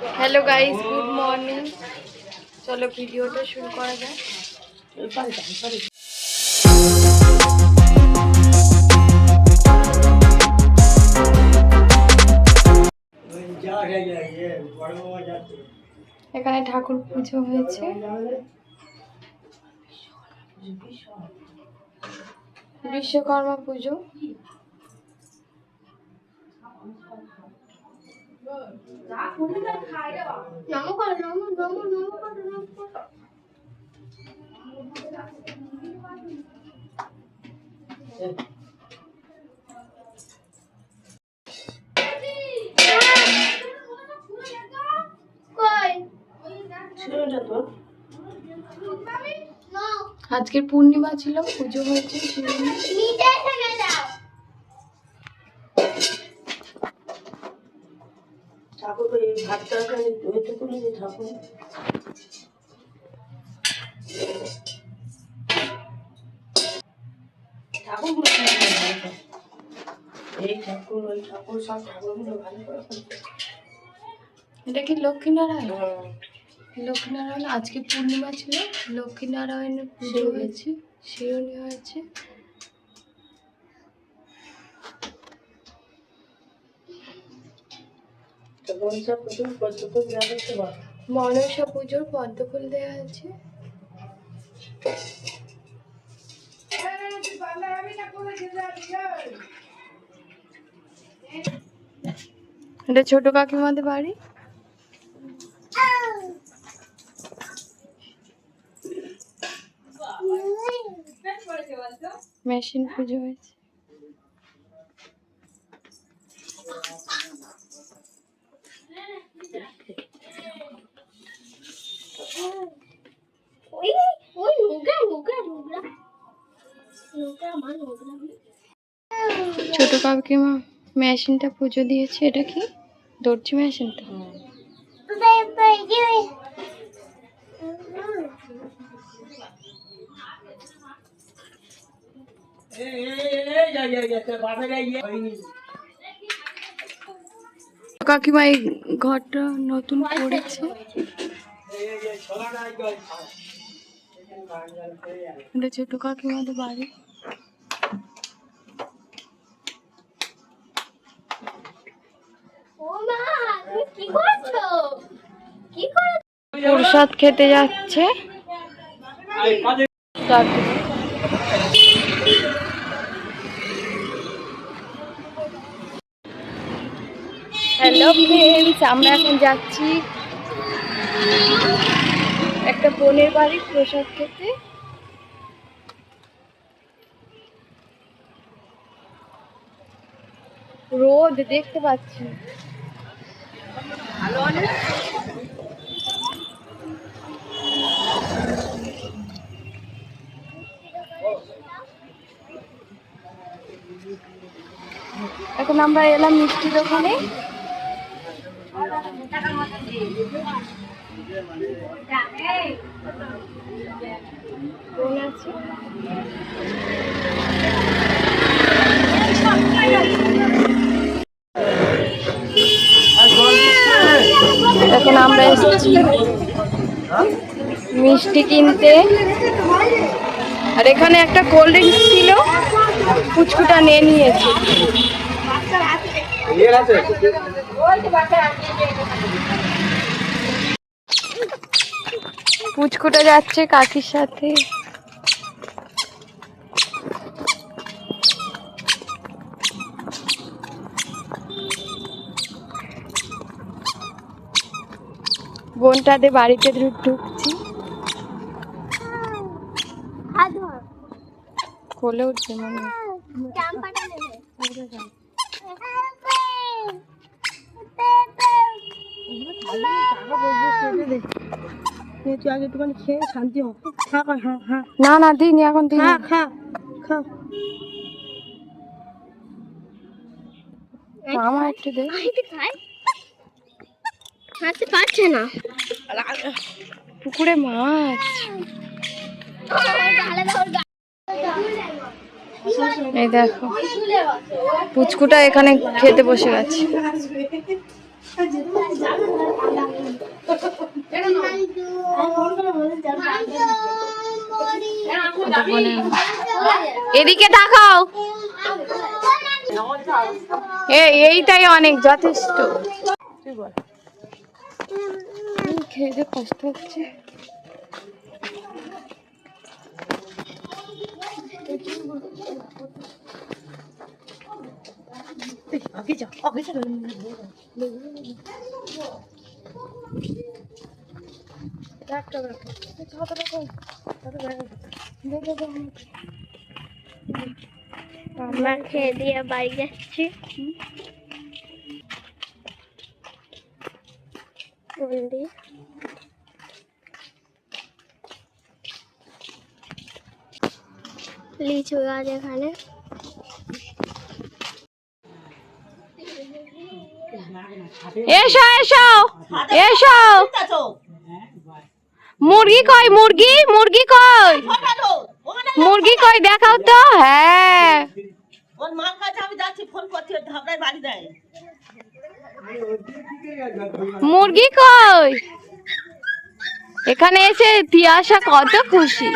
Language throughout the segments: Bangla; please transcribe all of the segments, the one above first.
Hello guys, good morning. चलो भिडियोटा शुरू करा जाए। এখানে ঠাকুর পুজো হয়েছে। বিশ্বকর্মা পুজো। আজকে পূর্ণিমা ছিল, পুজো হয়েছে। এটা কি লক্ষ্মীনারায়ণ? লক্ষ্মীনারায়ণ আজকে পূর্ণিমা ছিল, লক্ষ্মীনারায়ণের পুজো হয়েছে, শিরোনি হয়েছে। মনসা পুজোর পদ্মফুল দেওয়া আছে। এটা ছোট কাকিমাদের বাড়ি। মেশিন পুজো হয়েছে। ছোট কাকিমা মেশিনটা পুজো দিয়েছে। এটা কি দর্জি মেশিন? তো কাকিমা এই ঘরটা নতুন করেছে। এটা ছোট কাকিমাদের বাড়ি। প্রসাদ খেতে যাচ্ছে। হ্যালো ফ্রেন্ডস, আমরা এখন যাচ্ছি একটা বোনের বাড়ি প্রসাদ খেতে। রোদ দেখতে পাচ্ছি। এখন আমরা এলাম মিষ্টির দোকানে। এখন আমরা এসেছি মিষ্টি কিনতে। আর এখানে একটা কোল্ড ড্রিঙ্কস ছিল, পুচকুটা নিয়ে নিয়েছে। পুচকুটা যাচ্ছে কাকির সাথে। বোনটাদের বাড়িতে ঢুকছি। কোলে উঠছে মনে হয়। তুই আগে একটুখানি খেয়ে শান্তি হ। না না দিন এখন দিন। খা খা আমার একটু দে। হাতে পারছে না। পুকুরে মাছ। এই দেখো পুচকুটা এখানে খেতে বসে গেছে। ছোট বোনের এদিকে তাকাও। এইটাই অনেক যথেষ্ট। তুই বল। খেতে কষ্ট হচ্ছে। আমরা খেয়ে দিয়ে বাড়ি যাচ্ছি। লিচু গাছ এখানে। এসো এসো এসো। মুরগি কই? মুরগি মুরগি কই? মুরগি কই দেখাও তো। হ্যাঁ মুরগি কই? এখানে এসে তিয়াশা কত খুশি।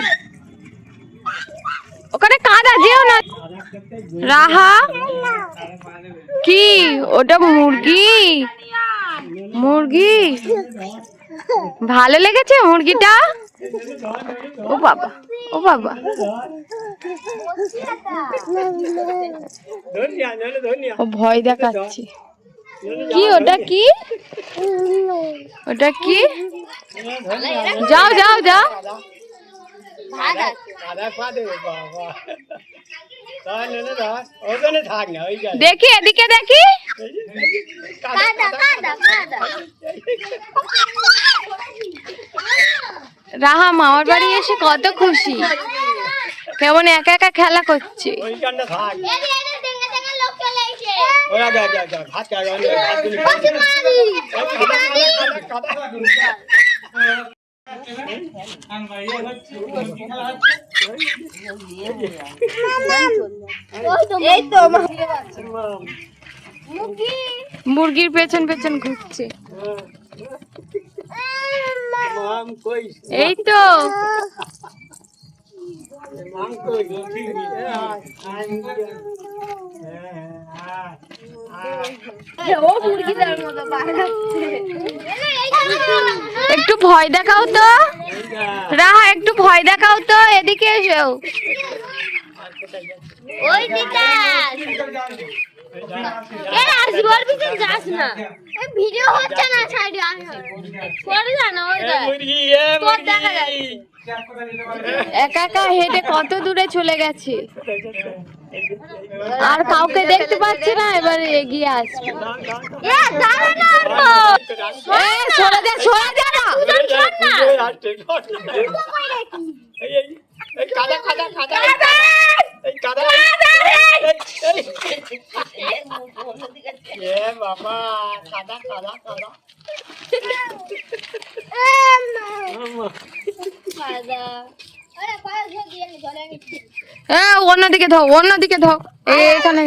ওখানে কাদা যেও না। রাহা কি ওটা? মুরগি মুরগি ভালো লেগেছে মুরগিটা? ও বাবা ও বাবা। ও ভয় দেখাচ্ছে। কি ওটা? কি ওটা? কি? যাও যাও যাও। দেখি এদিকে দেখি। রাহা মামার বাড়ি এসে কত খুশি। কেমন একা একা খেলা করছে। মুরগির পেছন পেছন ঘুরছে। এই তো একটু ভয় দেখাও তো। রাহা একটু ভয় দেখাও তো। এদিকে এসো। ওই যাস না, ভিডিও হচ্ছে না। সাইডে সরে যা না। একা একা হেঁটে কত দূরে চলে গেছে। আর কাউকে দেখতে পাচ্ছি না। এবার এগিয়ে আসবে। সরে যা সরে যা না। অন্যদিকে ধো অন্যদিকে ধো। এখানে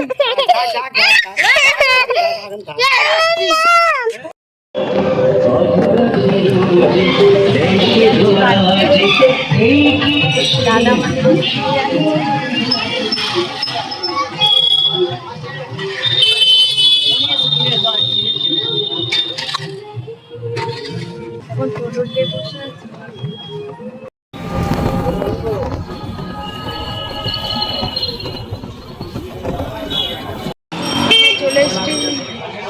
চলে এসছি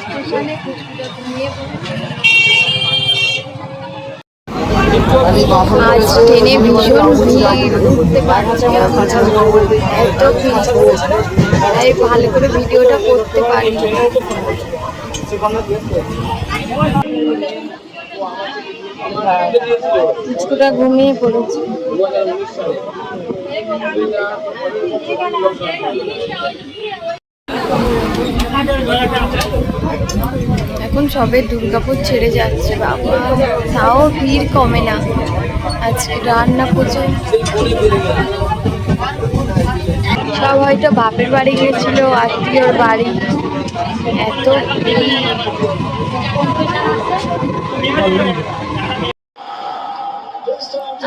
স্টেশনে। আজ ট্রেনে ভীষণ ভিড়, উঠতে পারছি না। এত ভিড়, তাই ভালো করে ভিডিওটা করতে পারি। কিছুটা ঘুমিয়ে পড়েছি। এখন সবে দুর্গাপুর ছেড়ে যাচ্ছে। বাবা তাও ভিড় কমে না। আজকে রান্না প্রচুর। সব হয়তো বাপের বাড়ি গেছিল, আত্মীয়র বাড়ি। এত ভিড়।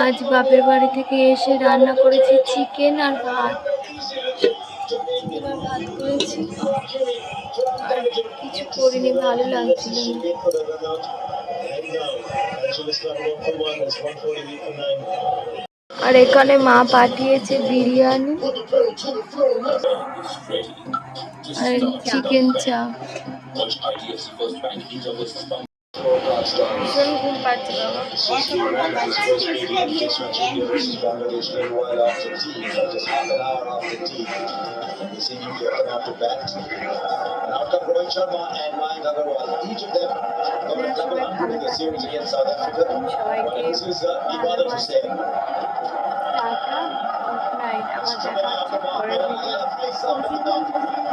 আজ বাপের বাড়ি থেকে এসে রান্না করেছি চিকেন আর ভাত। এবার ভাত করেছি আর কিছু করিনি, ভালো লাগছিল না। আর এখানে মা পাঠিয়েছে বিরিয়ানি আর চিকেন চাপ। ভীষণ ঘুম পাচ্ছে বাবা। সবাইকে টাটা, গুড নাইট। আবার দেখা হচ্ছে পরের ভিডিও।